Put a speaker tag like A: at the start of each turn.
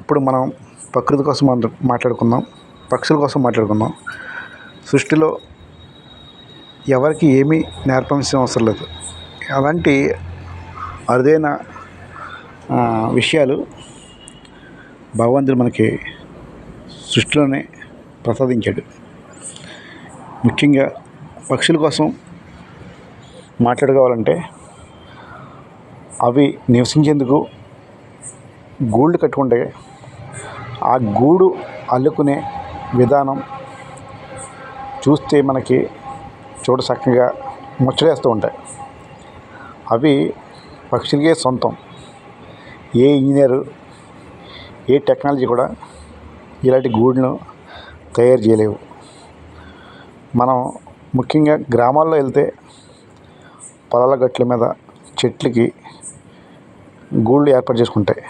A: ఇప్పుడు మనం ప్రకృతి కోసం మాట్లాడుకుందాం, పక్షుల కోసం మాట్లాడుకుందాం. సృష్టిలో ఎవరికి ఏమీ నేర్పవలసిన అవసరం లేదు. అలాంటి అరుదైన విషయాలు భగవంతుడు మనకి సృష్టిలోనే ప్రసాదించాడు. ముఖ్యంగా పక్షుల కోసం మాట్లాడుకోవాలంటే అవి నివసించేందుకు గూళ్ళు కట్టుకుంటే ఆ గూడు అల్లుకునే విధానం చూస్తే మనకి చూడ చక్కగా ముచ్చటేస్తూ ఉంటాయి. అవి పక్షులకే సొంతం. ఏ ఇంజనీరు, ఏ టెక్నాలజీ కూడా ఇలాంటి గూడును తయారు చేయలేవు. మనం ముఖ్యంగా గ్రామాల్లో వెళ్తే పొలాల గట్ల మీద చెట్లకి గూళ్ళు ఏర్పాటు చేసుకుంటాయి.